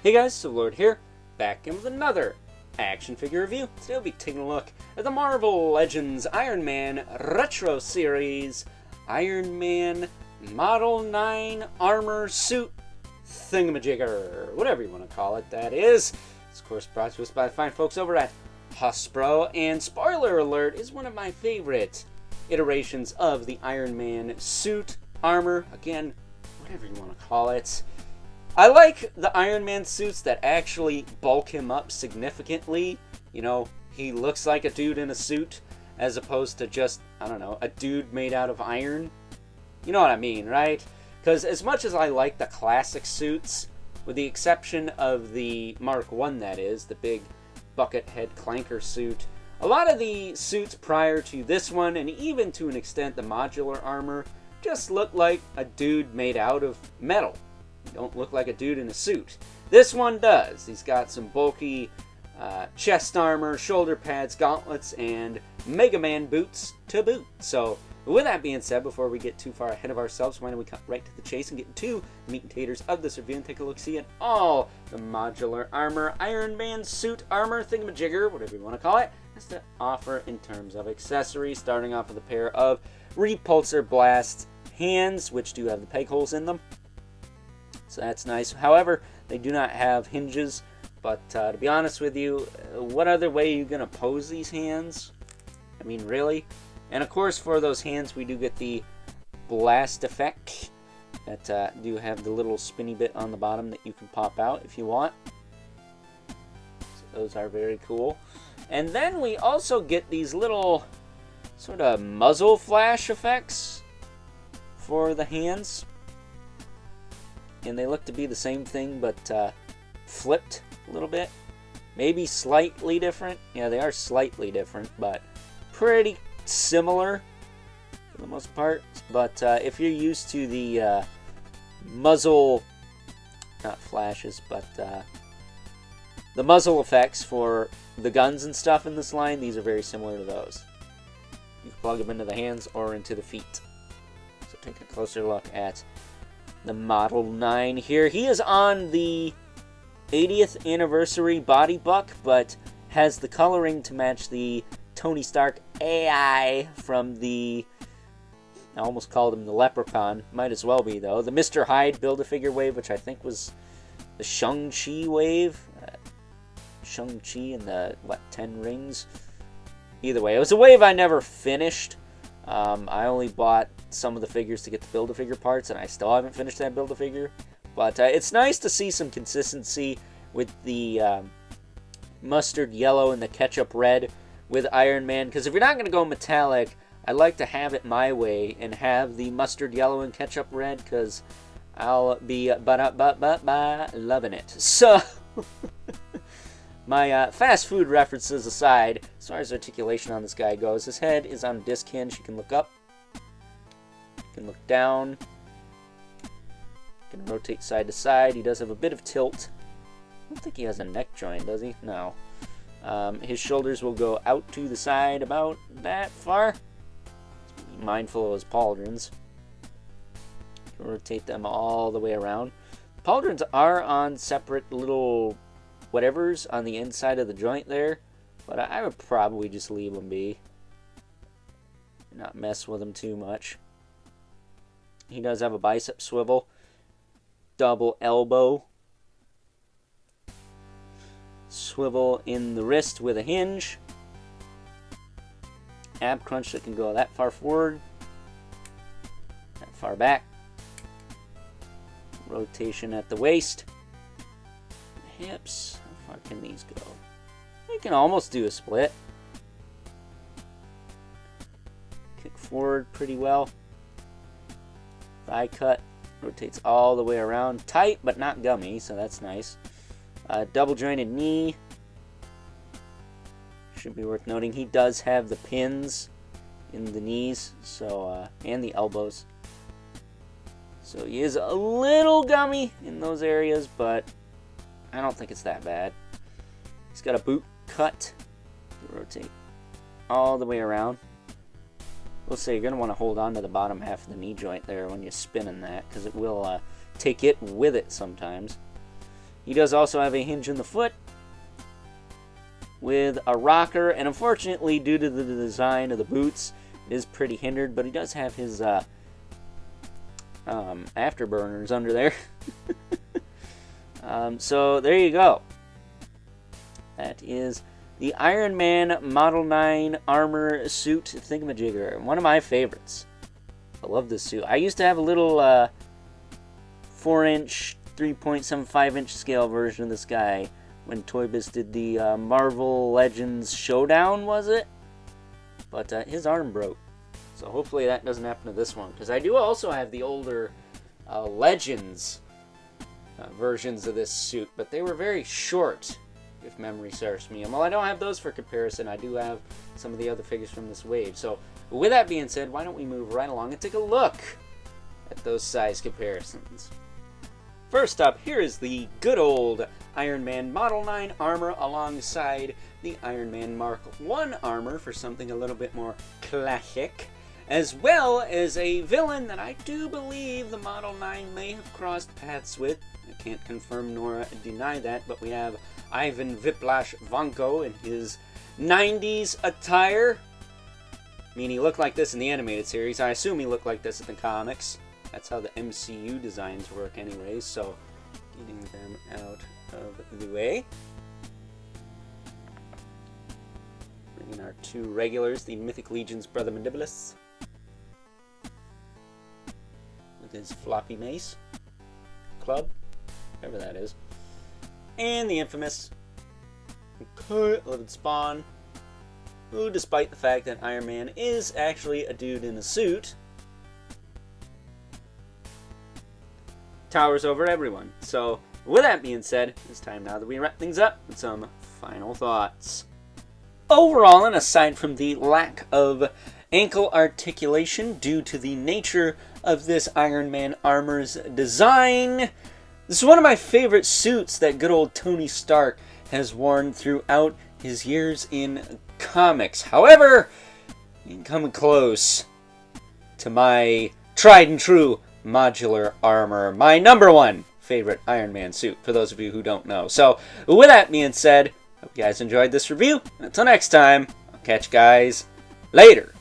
Hey guys, so Lord here, back in with another action figure review. Today we'll be taking a look at the Marvel Legends Iron Man Retro Series Iron Man Model 9 Armor Suit Thingamajigger, whatever you want to call it, that is. It's of course brought to us by the fine folks over at Hasbro, and spoiler alert, is one of my favorite iterations of the Iron Man suit, armor, again, whatever you want to call it. I like the Iron Man suits that actually bulk him up significantly. You know, he looks like a dude in a suit as opposed to just, I don't know, a dude made out of iron. You know what I mean, right? Because as much as I like the classic suits, with the exception of the Mark I, that is, the big bucket head clanker suit, a lot of the suits prior to this one, and even to an extent the modular armor, just look like a dude made out of metal. Don't look like a dude in a suit. This one does. He's got some bulky chest armor, shoulder pads, gauntlets, and Mega Man boots to boot. So, with that being said, before we get too far ahead of ourselves, why don't we cut right to the chase and get to the meat and taters of this review and take a look-see at all the modular armor, Iron Man suit armor, thingamajigger, whatever you want to call it, has to offer in terms of accessories, starting off with a pair of repulsor blast hands, which do have the peg holes in them. So that's nice. However, they do not have hinges, but to be honest with you, what other way are you going to pose these hands? I mean, really? And of course, for those hands, we do get the blast effect that do have the little spinny bit on the bottom that you can pop out if you want. So those are very cool. And then we also get these little sort of muzzle flash effects for the hands. And they look to be the same thing, but flipped a little bit. Maybe slightly different. Yeah, they are slightly different, but pretty similar for the most part. But if you're used to the muzzle, not flashes, but the muzzle effects for the guns and stuff in this line, these are very similar to those. You can plug them into the hands or into the feet. So take a closer look at the Model 9 here. He is on the 80th anniversary body buck, but has the coloring to match the Tony Stark AI from the, I almost called him the Leprechaun, might as well be though, the Mr. Hyde Build-A-Figure wave, which I think was the Shang-Chi wave. Shang-Chi and the, 10 rings? Either way, it was a wave I never finished. I only bought some of the figures to get the Build-A-Figure parts, and I still haven't finished that Build-A-Figure. But it's nice to see some consistency with the mustard yellow and the ketchup red with Iron Man, because if you're not going to go metallic, I like to have it my way and have the mustard yellow and ketchup red, because I'll be loving it. So, my fast food references aside, as far as articulation on this guy goes, his head is on a disc hinge. You can look up, you can look down, you can rotate side to side. He does have a bit of tilt. I don't think he has a neck joint, does he? No. His shoulders will go out to the side about that far. Be mindful of his pauldrons. Rotate them all the way around. Pauldrons are on separate little whatevers on the inside of the joint there, but I would probably just leave them be. Not mess with them too much. He does have a bicep swivel. Double elbow. Swivel in the wrist with a hinge. Ab crunch that can go that far forward, that far back. Rotation at the waist. Hips. How far can these go? You can almost do a split. Kick forward pretty well. Thigh cut. Rotates all the way around. Tight, but not gummy, so that's nice. Double jointed knee. Should be worth noting. He does have the pins in the knees, so and the elbows. So he is a little gummy in those areas, but I don't think it's that bad. He's got a boot cut. Rotate all the way around. We'll say you're going to want to hold on to the bottom half of the knee joint there when you're spinning that, because it will take it with it sometimes. He does also have a hinge in the foot with a rocker, and unfortunately, due to the design of the boots, it is pretty hindered, but he does have his afterburners under there. So there you go. That is the Iron Man Model 9 armor suit thingamajigger. One of my favorites. I love this suit. I used to have a little 4-inch, 3.75-inch scale version of this guy when Toy Biz did the Marvel Legends Showdown, was it? But his arm broke. So hopefully that doesn't happen to this one. Because I do also have the older Legends versions of this suit, but they were very short, if memory serves me. And while I don't have those for comparison, I do have some of the other figures from this wave. So with that being said, why don't we move right along and take a look at those size comparisons. First up, here is the good old Iron Man Model 9 armor alongside the Iron Man Mark 1 armor for something a little bit more classic, as well as a villain that I do believe the Model 9 may have crossed paths with. I can't confirm nor deny that, but we have Ivan Whiplash Vanko in his 90s attire. I mean, he looked like this in the animated series. I assume he looked like this in the comics. That's how the MCU designs work anyways, so getting them out of the way. Bringing our two regulars, the Mythic Legion's Brother Mandibulus, with his floppy mace, club, whatever that is, and the infamous Living Spawn, who, despite the fact that Iron Man is actually a dude in a suit, towers over everyone. So, with that being said, it's time now that we wrap things up with some final thoughts. Overall, and aside from the lack of ankle articulation due to the nature of this Iron Man armor's design, this is one of my favorite suits that good old Tony Stark has worn throughout his years in comics. However, you can come close to my tried and true modular armor, my number one favorite Iron Man suit, for those of you who don't know. So, with that being said, hope you guys enjoyed this review. Until next time, I'll catch you guys later.